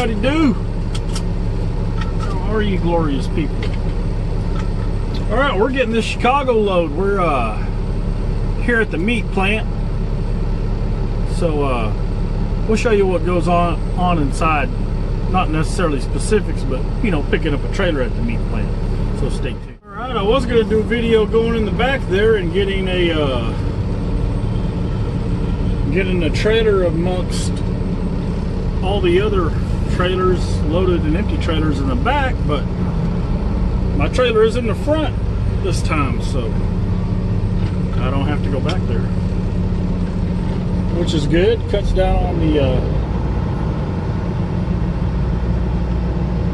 howdy do. How are you glorious people? All right, we're getting this Chicago load. We're here at the meat plant. So we'll show you what goes on inside. Not necessarily specifics, but you know, picking up a trailer at the meat plant. So stay tuned. All right, I was gonna do a video going in the back there and getting a trailer amongst all the other trailers, loaded and empty trailers in the back, but my trailer is in the front this time, so I don't have to go back there, which is good. Cuts down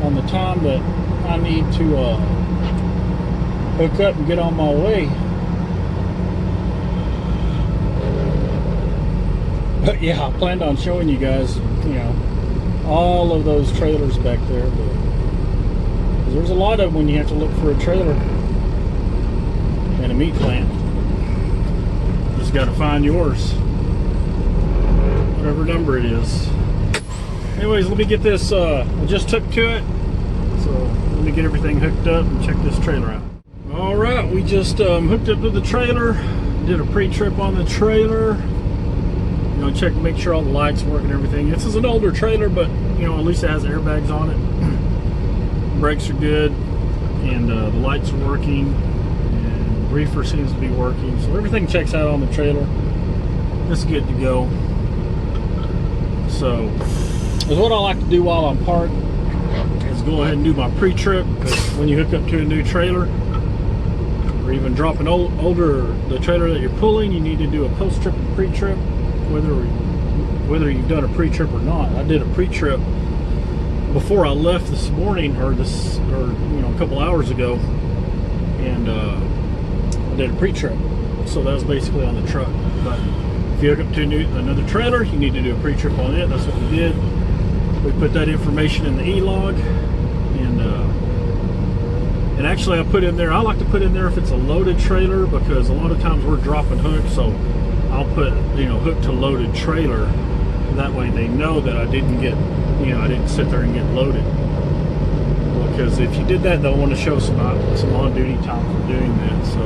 on the time that I need to hook up and get on my way. But yeah, I planned on showing you guys, you know, all of those trailers back there, but there's a lot of them when you have to look for a trailer in a meat plant. Just got to find yours, whatever number it is. Anyways, let me get this. I just took to it, so let me get everything hooked up and check this trailer out. All right, we just hooked up to the trailer, did a pre-trip on the trailer. You know, check to make sure all the lights work and everything. This is an older trailer, but you know, at least it has airbags on it. Brakes are good, and the lights are working, and reefer seems to be working. So everything checks out on the trailer. It's good to go. So that's what I like to do while I'm parked, is go ahead and do my pre-trip. Because when you hook up to a new trailer, or even drop an the trailer that you're pulling, you need to do a post-trip and pre-trip. Whether you've done a pre-trip or not. I did a pre-trip before I left this morning, or you know, a couple hours ago, and I did a pre-trip. So that was basically on the truck. But if you hook up to another trailer, you need to do a pre-trip on it. That's what we did. We put that information in the e-log, and actually I put in there, I like to put in there if it's a loaded trailer, because a lot of times we're dropping hooks, so I'll put, you know, hook to loaded trailer. That way they know that I didn't get, you know, I didn't sit there and get loaded. Because if you did that, they'll want to show some on-duty time for doing that. So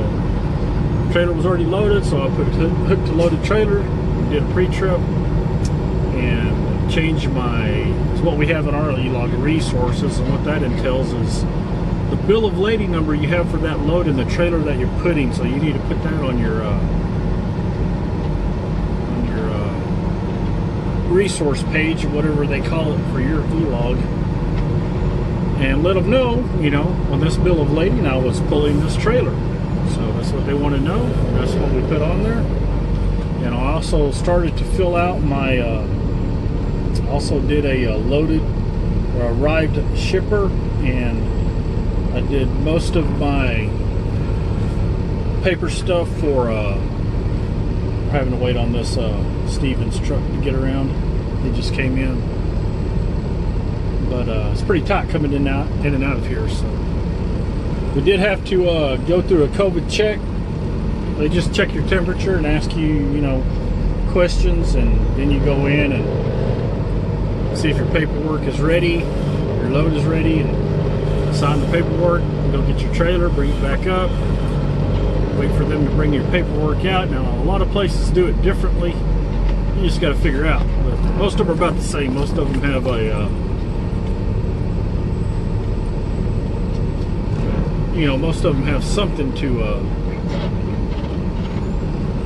the trailer was already loaded, so I put hook to loaded trailer, did a pre-trip, and changed it's what we have in our e-log resources. And what that entails is the bill of lading number you have for that load in the trailer that you're putting. So you need to put that on your resource page, or whatever they call it for your e-log, and let them know, you know, on this bill of lading I was pulling this trailer. So that's what they want to know, and that's what we put on there. And I also started to fill out my also did a loaded or arrived shipper, and I did most of my paper stuff for having to wait on this Stevens truck to get around. He just came in, but it's pretty tight coming in and out of here. So we did have to go through a COVID check. They just check your temperature and ask you, you know, questions, and then you go in and see if your paperwork is ready, your load is ready, and sign the paperwork. Go get your trailer, bring it back up. Wait for them to bring your paperwork out. Now, a lot of places do it differently. You just got to figure out. But most of them are about the same. Most of them have you know, most of them have something to.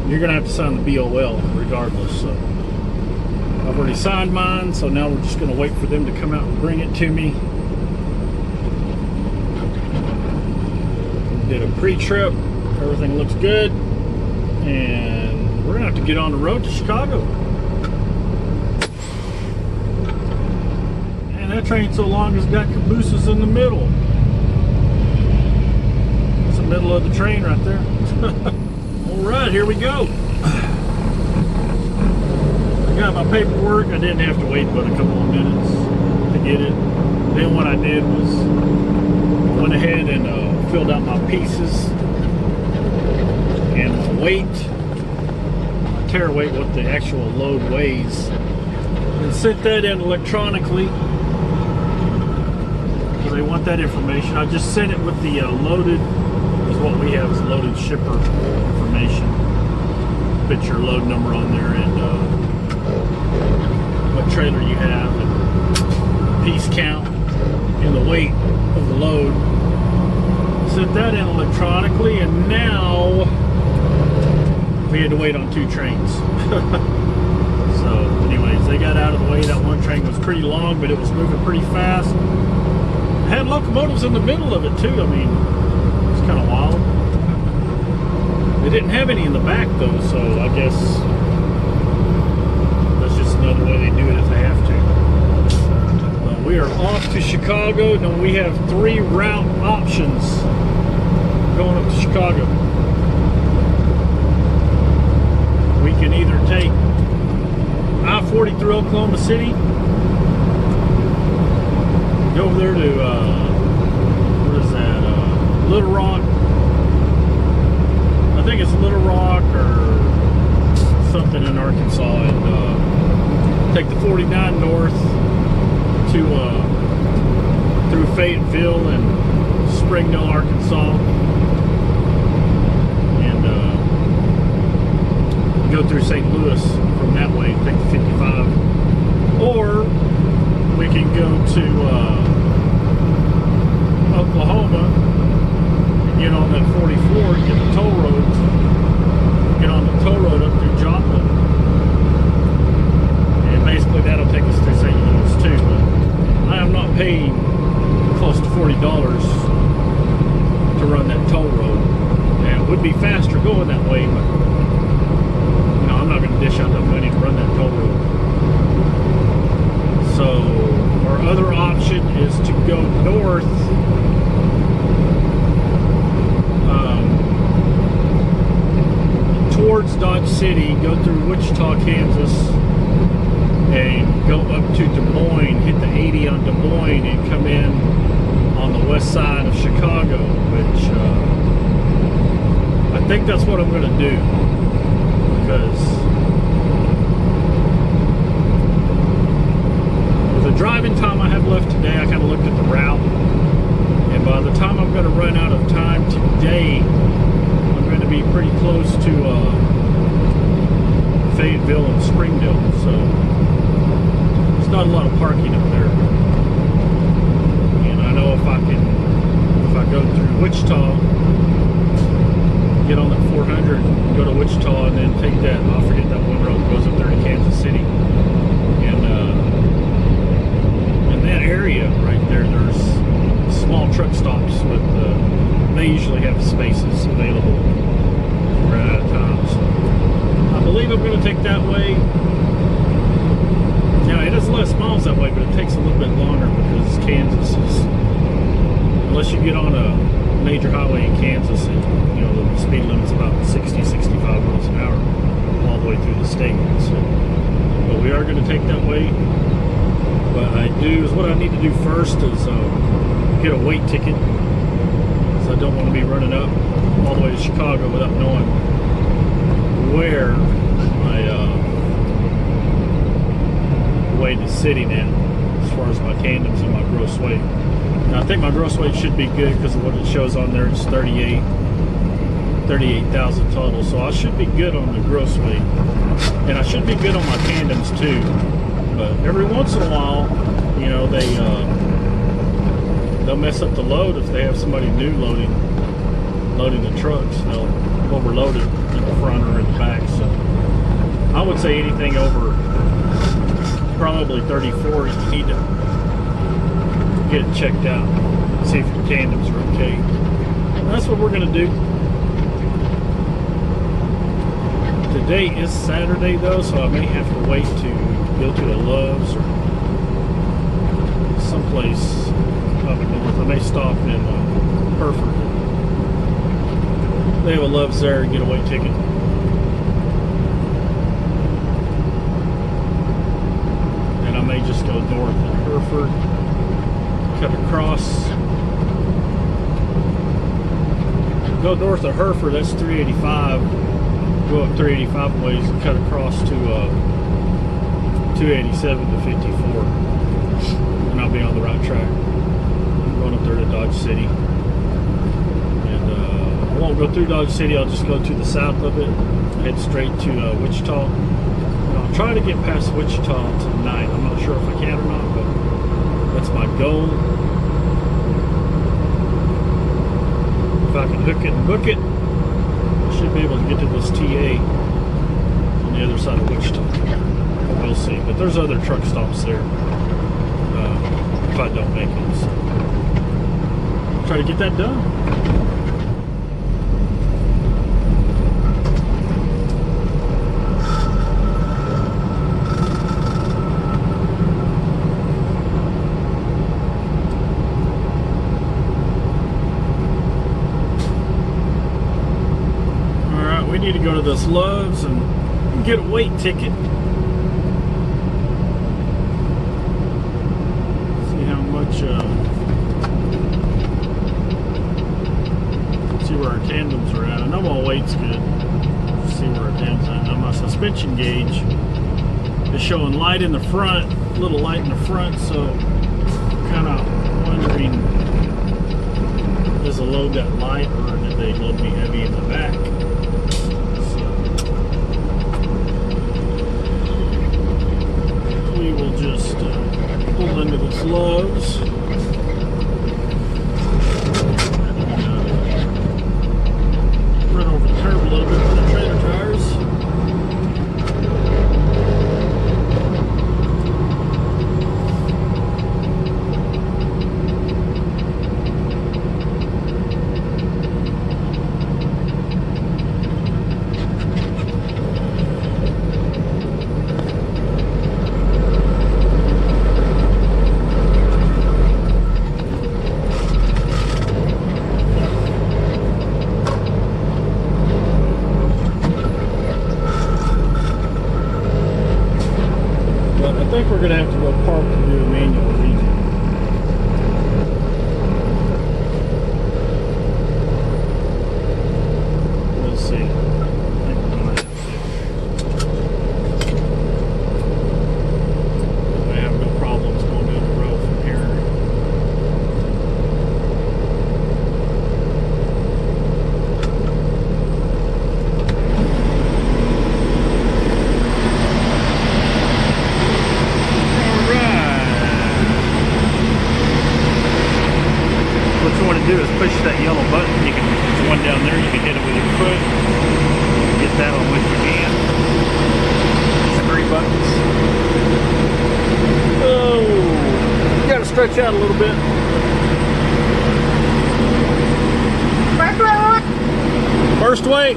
You're gonna have to sign the BOL regardless. So I've already signed mine. So now we're just gonna wait for them to come out and bring it to me. Did a pre-trip. Everything looks good, and we're gonna have to get on the road to Chicago. And that train so long has got cabooses in the middle. It's the middle of the train right there. All right, here we go. I got my paperwork. I didn't have to wait but a couple of minutes to get it. Then what I did was went ahead and filled out my pieces and my weight, my tare weight, what the actual load weighs, and sent that in electronically because they want that information. I just sent it with the loaded, is what we have is loaded shipper information. Put your load number on there and what trailer you have, and piece count, and the weight of the load. Sent that in electronically, and now we had to wait on 2 trains. So anyways, they got out of the way. That one train was pretty long, but it was moving pretty fast. It had locomotives in the middle of it too. I mean, it's kind of wild. They didn't have any in the back though, so I guess that's just another way they do it if they have to. We are off to Chicago. Now we have 3 route options going up to Chicago. We can either take I-40 through Oklahoma City, go over there to what is that? Little Rock. I think it's Little Rock or something in Arkansas, and take the 49 north to through Fayetteville and Springdale, Arkansas, and go through St. Louis from that way, take the 55. Or we can go to Oklahoma and get on that 44, get the toll road, get on the toll road up through Joplin, and basically that'll take us to St. Louis too. But I am not paying close to $40 to run that toll road. And it would be faster going that way, but you know, I'm not going to dish out that money to run that toll road. So our other option is to go north towards Dodge City, go through Wichita, Kansas, and go up to Des Moines, hit the 80 on Des Moines, and come in on the west side of Chicago, which I think that's what I'm going to do, because with the driving time I have left today, I kind of looked at the route, and by the time I'm going to run out of time today, I'm going to be pretty close to Fayetteville and Springdale, so there's not a lot of parking up there. And I know if I go through Wichita, get on that 400, go to Wichita, and then take that, I'll forget that one road that goes up there to Kansas City. And in that area right there, there's small truck stops with, they usually have spaces available. We're out of time, so I believe I'm going to take that way. Now, it is less miles that way, but it takes a little bit longer because Kansas is, unless you get on a major highway in Kansas, and you know the speed limit's about 60, 65 miles an hour all the way through the state. So, but we are going to take that way. What I need to do first is get a weight ticket, because I don't want to be running up all the way to Chicago without knowing where my weight is sitting at as far as my tandems and my gross weight. Now, I think my gross weight should be good because of what it shows on there. It's 38,000 total, so I should be good on the gross weight, and I should be good on my tandems too. But every once in a while, you know, they'll mess up the load if they have somebody new loading the trucks. They'll overload it in the front or in the back. So I would say anything over probably 34, you need to get it checked out, see if your tandems are okay. And that's what we're going to do. Today is Saturday though, so I may have to wait to go to a Love's or someplace up north. I may stop in Hereford. They have a Love's there and get a weight ticket. And I may just go north in Hereford, cut across, go north of Hereford, that's 385, go up 385 ways and cut across to 287 to 54, and I'll be on the right track. going up there to Dodge City. And I won't go through Dodge City. I'll just go to the south of it, head straight to Wichita. And I'll try to get past Wichita tonight. I'm not sure if I can or not, but that's my goal. If I can hook it and book it, I should be able to get to this TA on the other side of Wichita. We'll see. But there's other truck stops there if I don't make it. So try to get that done. We need to go to this Love's and get a weight ticket. See how much, see where our tandems are at. I know my weight's good. See where our tandems are at. Now my suspension gauge is showing light in the front, a little light in the front, so I'm kind of wondering, does the load that light or did they load me heavy in the back? We will just pull into this Love's. Run over the curb a little bit with the trailer tires. I think we're going to have to go park to do a manual regen. We'll see. I think we're going to have to. I have no problems going down the road from here. Do is push that yellow button. You can, there's one down there, you can hit it with your foot. Get that one with your hand. There's 3 buttons. Oh, you gotta stretch out a little bit. First weight.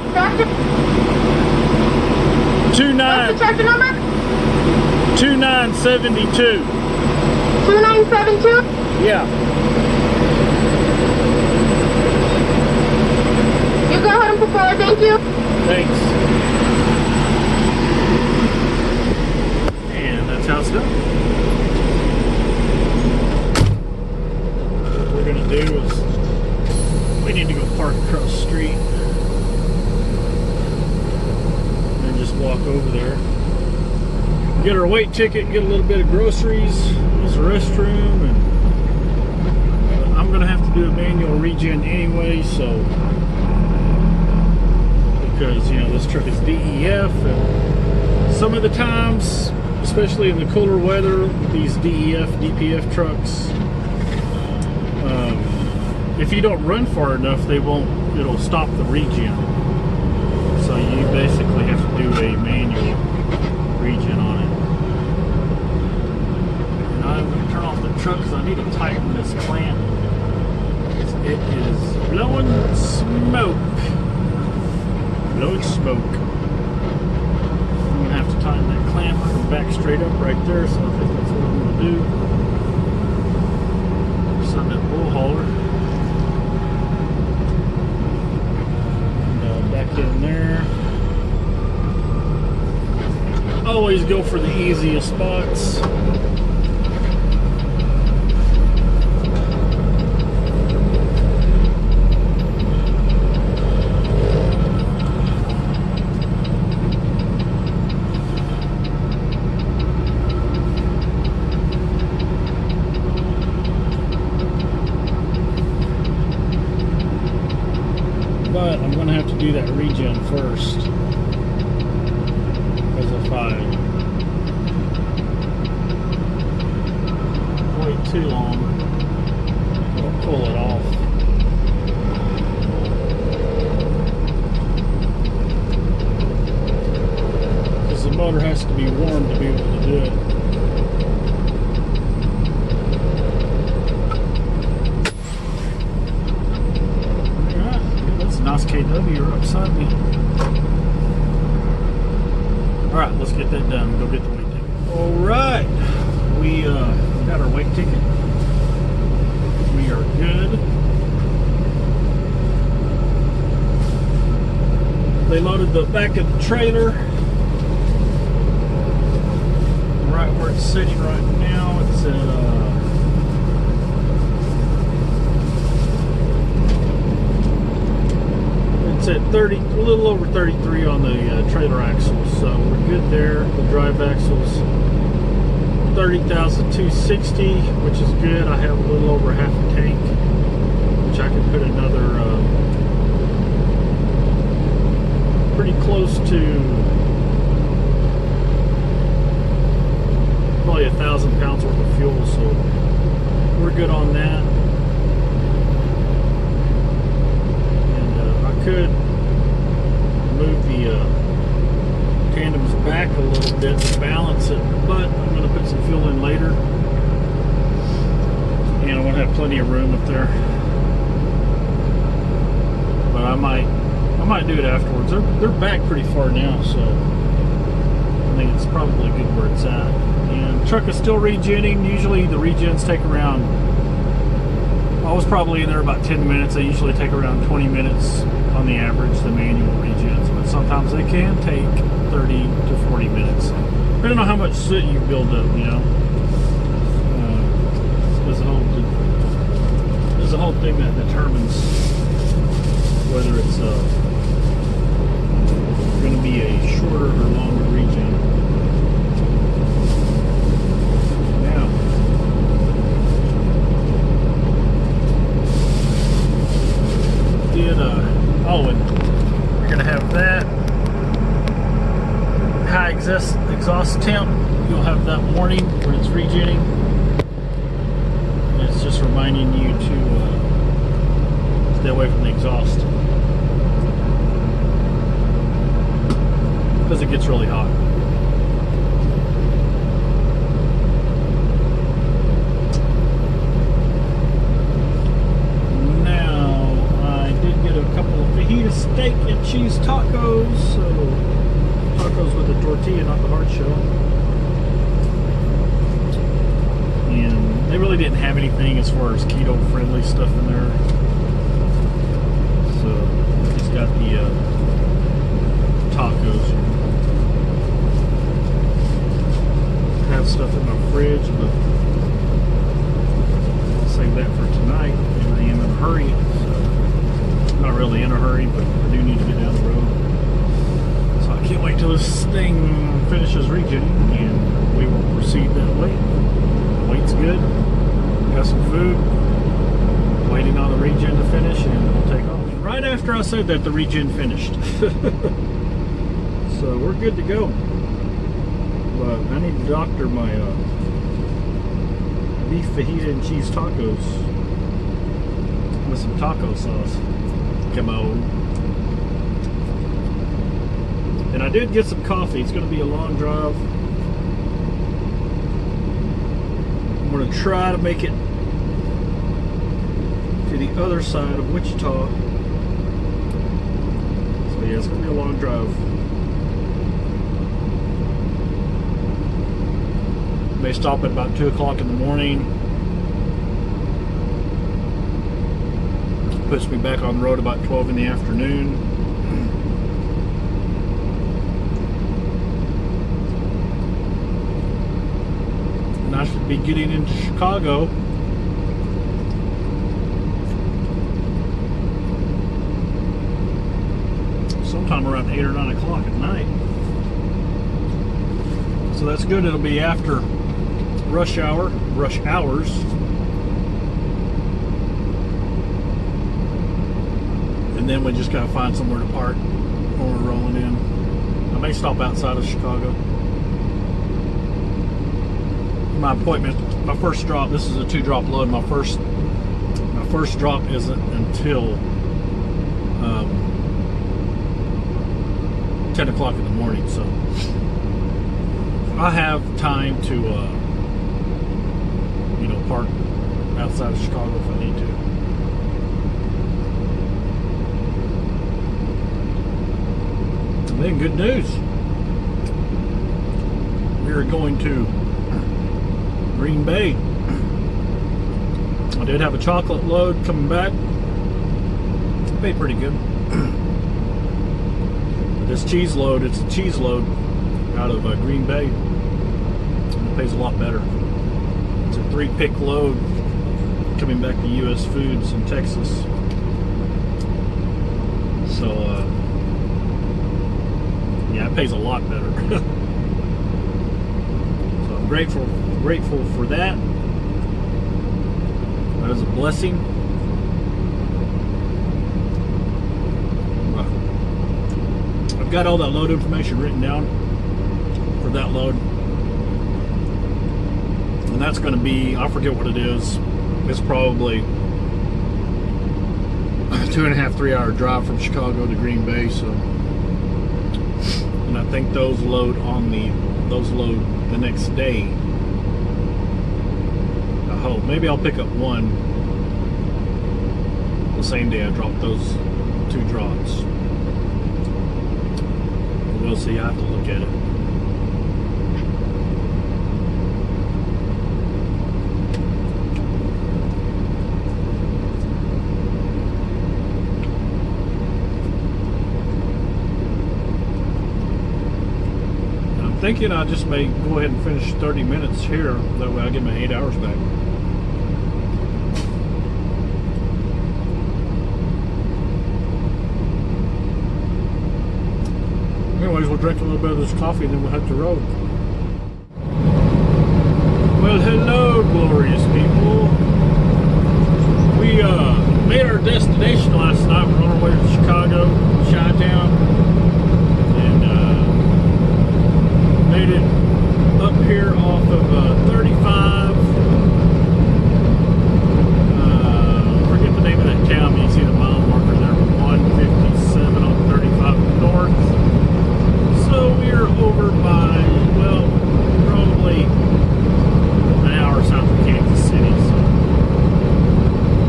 2972. 2972? Yeah. You go ahead and put forward, thank you. Thanks. And that's how it's done. What we're going to do is we need to go park across the street and just walk over there. Get our weight ticket, get a little bit of groceries, use the restroom, and I'm going to have to do a manual regen anyway, so because, you know, this truck is DEF, and some of the times, especially in the cooler weather, these DEF, DPF trucks, if you don't run far enough, it'll stop the regen. So you basically have to do a manual regen on it. And I'm going to turn off the truck because I need to tighten this clamp. It is blowing smoke. Blowing smoke. I'm going to have to tighten that clamp and back straight up right there, so I think that's what I'm going to do. Just on that bull hauler. And back in there. Always go for the easiest spots. going to have to do that regen first. Because if I wait too long, it'll pull it off. Because the motor has to be warm to be able to do it. Nice KW, you're upside me. Alright, let's get that done. Go get the weight ticket. Alright, we got our weight ticket. We are good. They loaded the back of the trailer. Right where it's sitting right now, it's at it's at 30, a little over 33 on the trailer axles, so we're good there. The drive axles, 30,260, which is good. I have a little over half a tank, which I can put another pretty close to probably 1,000 pounds worth of fuel, so we're good on that. Could move the tandems back a little bit to balance it, but I'm going to put some fuel in later, and I want to have plenty of room up there. But I might do it afterwards. They're back pretty far now, so I think it's probably good where it's at. And the truck is still regenning. Usually the regens take around, I was probably in there about 10 minutes. They usually take around 20 minutes on the average, the manual regens, but sometimes they can take 30 to 40 minutes, depending on how much soot you build up, you know. There's a whole thing that determines whether it's going to be a shorter or longer regen. Oh, and you're going to have that high exhaust temp. You'll have that warning when it's regenning. It's just reminding you to stay away from the exhaust, because it gets really hot. Steak and cheese tacos, so tacos with a tortilla, not the hard shell. And they really didn't have anything as far as keto friendly stuff in there, so just got the tacos. I have stuff in my fridge, but I'll save that for tonight, and I am in a hurry. Not really in a hurry, but I do need to get down the road. So I can't wait till this thing finishes regenning, and we will proceed that way. The weight's good. Got some food. Waiting on the regen to finish, and we'll take off. Right after I said that, the regen finished. So we're good to go. But I need to doctor my beef fajita and cheese tacos with some taco sauce. Come on. And I did get some coffee. It's going to be a long drive. I'm going to try to make it to the other side of Wichita. So yeah, it's going to be a long drive. May stop at about 2 o'clock in the morning. Puts me back on the road about 12 in the afternoon. And I should be getting into Chicago sometime around 8 or 9 o'clock at night. So that's good. It'll be after rush hours. and then we just gotta find somewhere to park when we're rolling in. I may stop outside of Chicago. My appointment, my first drop, this is a 2-drop load. My first drop isn't until 10 o'clock in the morning, so I have time to park outside of Chicago if I need to. And then good news, we are going to Green Bay. I did have a chocolate load coming back. It paid pretty good. This cheese load, it's a cheese load out of Green Bay. It pays a lot better. It's a 3-pick load coming back to U.S. Foods in Texas. So, yeah, it pays a lot better. So I'm grateful for that. That is a blessing. I've got all that load information written down for that load. And that's going to be, I forget what it is. It's probably a 2.5-3 hour drive from Chicago to Green Bay. So, and I think those load the next day. I hope. Maybe I'll pick up one the same day I drop those 2 drops. We'll see. I have to look at it. I'm thinking I just may go ahead and finish 30 minutes here. That way I get my 8 hours back. Anyways, we'll drink a little bit of this coffee and then we'll head to road. Well, hello, glorious people. We made our destination last night. We're on our way to Chicago, Chi-Town, and made it up here off of 35. I forget the name of that town, but you see the mile marker there, 157 on 35 north. So we're over by, well, probably an hour south of Kansas City. So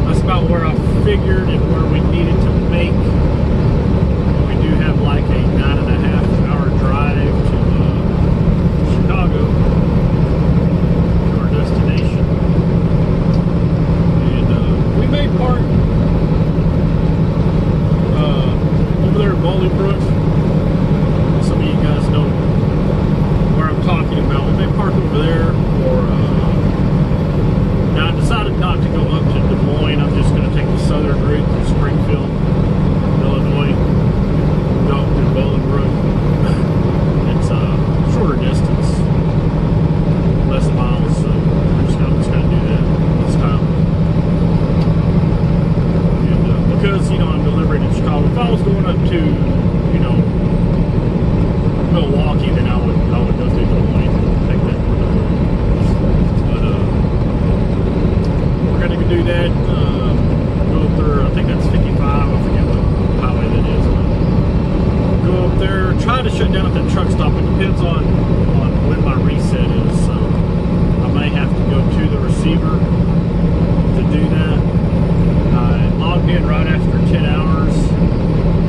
that's about where I figured and where we needed to make. We do have like a 9.5 hour drive to Chicago, to our destination. And we may park over there at Bolingbrook. Some of you guys know where I'm talking about. We may park over there, or now I decided not to go up to Des Moines. I'm just going to take the southern route to Springfield, Illinois, go up to Bolingbrook. It's a shorter distance, less miles, so I'm just going to do that this time. And because I'm delivering in Chicago, if I was going up to Milwaukee, then I would go through Des Moines and take that road. But we're gonna do that. Go up there. I think that's 55. I forget what highway that is. But go up there. Try to shut down at that truck stop. It depends on when my reset is. So I may have to go to the receiver to do that. I logged in right after 10 hours.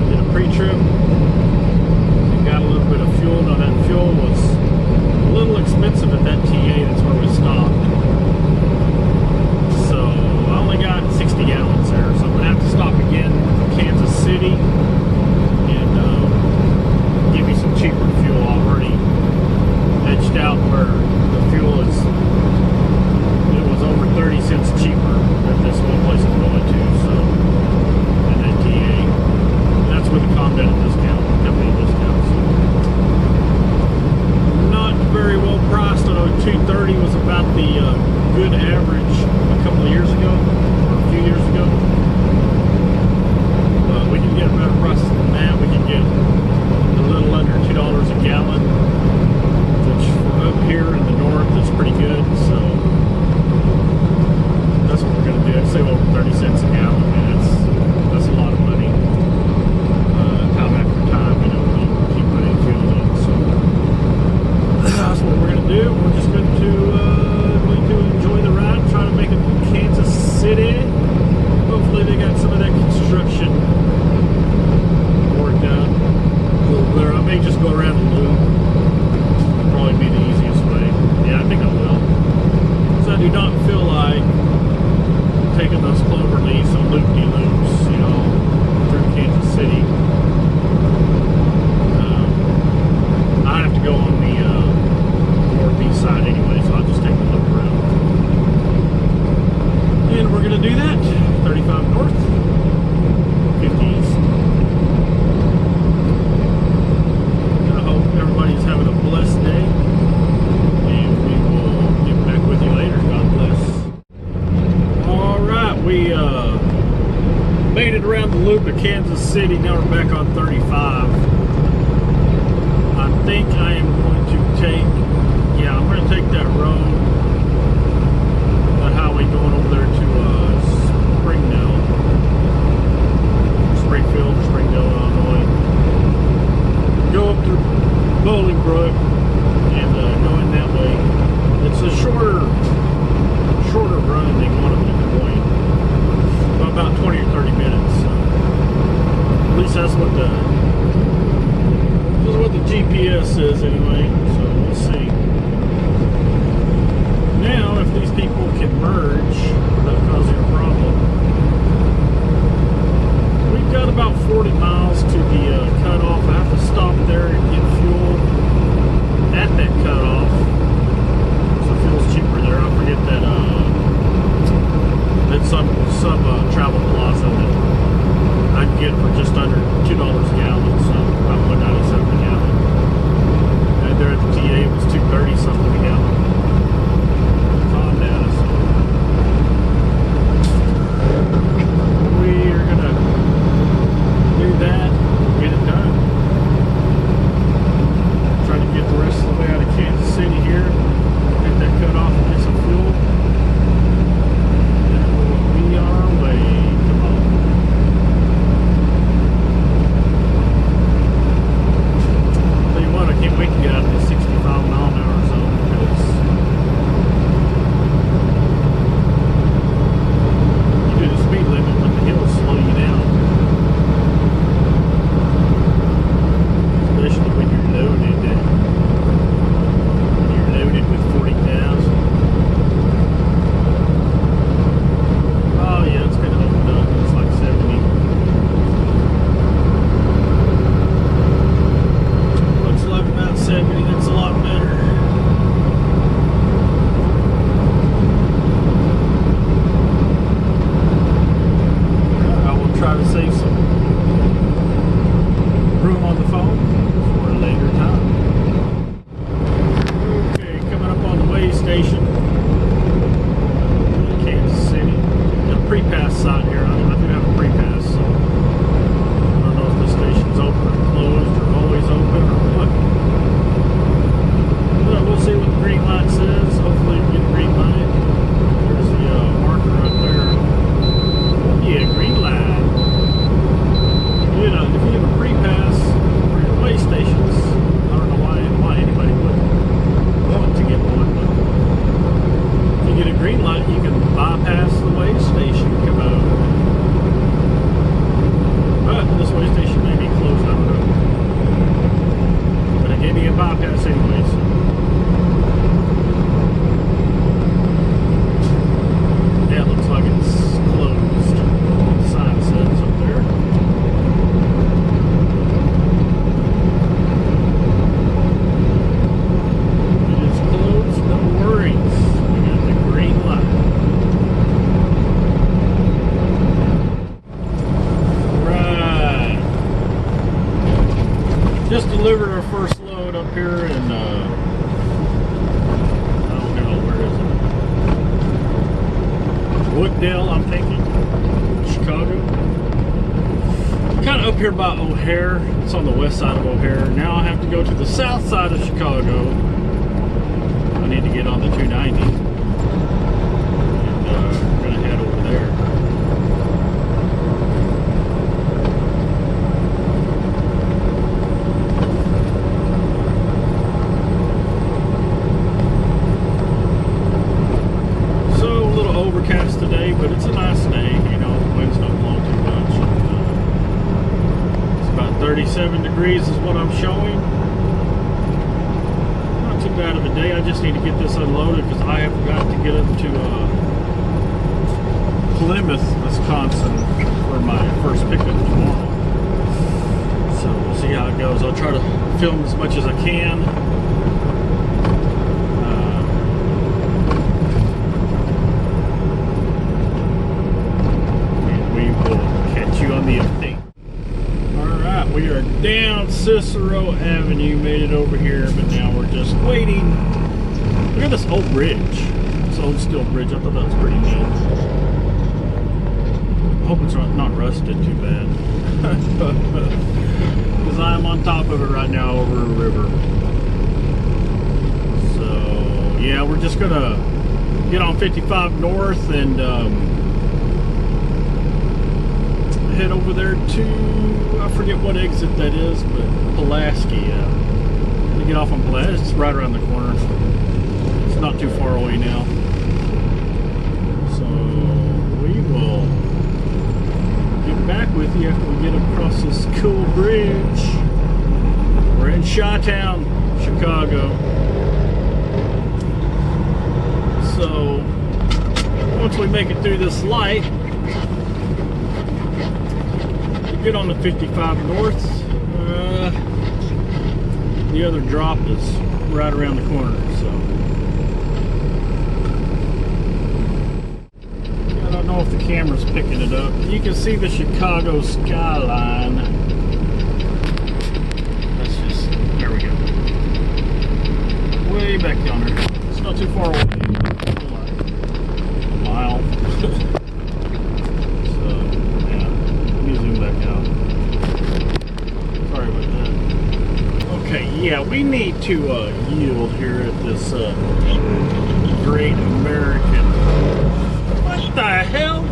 Did a pre-trip. Got a little bit of fuel. Now that fuel was a little expensive at that TA. That's where we stopped. So I only got do not feel like taking those clover leaves and loop-de-loops, you know, through Kansas City. I have to go on the northeast side anyway, so I'll just take the loop around. And we're going to do that. 35 north, 50 east. I hope everybody's having a blessed day. And we will get back with you later. God bless. Alright, we made it around the loop of Kansas City. Now we're back on 35. I think I am going to take, yeah, I'm going to take that road, that highway going over there to Springdale, Illinois. Go up through Bolingbrook and go in that way. It's a shorter run than going up to Des Moines, about 20 or 30 minutes. At least that's what the GPS says anyway, so we'll see. Now, if these people can merge without causing a problem, we've got about 40 miles to the cutoff. I have to stop there and get fuel at that cutoff. So fuel's cheaper there. I forget that that's some travel plaza that I can get for just under $2 a gallon, so about $1.97 a gallon. And there at the TA it was $2.30 something a gallon. It's on data, so we are gonna do that, get it done. Try to get the rest of the way out of Kansas City here, hit that cutoff and get some fuel. Then we'll be on our way. Come on. Tell you what, I can't wait to get out of this 65-mile-an-hour zone because you do the speed limit, but the hills slow you down. Especially when you're loaded. When you're loaded with 40,000. Oh yeah, it's kind of opened up. It's like 70. Looks like about 70. That's a lot better. I will try to save some room on the phone for a later time. Okay, coming up on the way station in Kansas City. The pre-pass side here. I do have a pre-pass, so I don't know if the station's open or closed or always open or what. But we'll see what the green light says. Hopefully we get a green light. There's the marker up there. Yeah, green light. You know, if you have a pre-pass for your way stations, I don't know why anybody would want to get one, but if you get a green light, you can bypass the way station, come over. But this way station may be closed, I don't know. But it gave me a bypass anyways. Yeah, it looks like it's closed. The sign says up there. It is closed, no worries. We got the green light. Right. Just delivered our first load up here in oh no, where is it? Wooddale, I'm thinking. Chicago. Kind of up here by O'Hare. It's on the west side of O'Hare. Now I have to go to the south side of Chicago. I need to get on the 290. And we're going to head over there. So a little overcast today, but it's a nice day. You know, the winds don't blow too much. And, it's about 37 degrees is what I'm showing. Not too out of the day. I just need to get this unloaded because I have got to get up to Plymouth, Wisconsin for my first pickup tomorrow. So we'll see how it goes. I'll try to film as much as I can. And we will catch you on the update. Alright, we are down Cicero Avenue, made it over here, but now we're just waiting. Look at this old bridge. This old steel bridge. I thought that was pretty neat. I hope it's not rusted too bad. Because I'm on top of it right now over a river. So, yeah, we're just going to get on 55 North and head over there to, I forget what exit that is, but Pulaski. To get off on Pulaski. It's right around the corner. It's not too far away now. So we will get back with you after we get across this cool bridge. We're in Chi-Town, Chicago. So once we make it through this light, get on the 55 North. The other drop is right around the corner, so I don't know if the camera's picking it up. You can see the Chicago skyline. That's just, there we go. Way back yonder. It's not too far away. Like a mile. So, yeah. Let me zoom back out. Sorry about that. Okay, yeah, we need to yield here at this Great American. What the hell?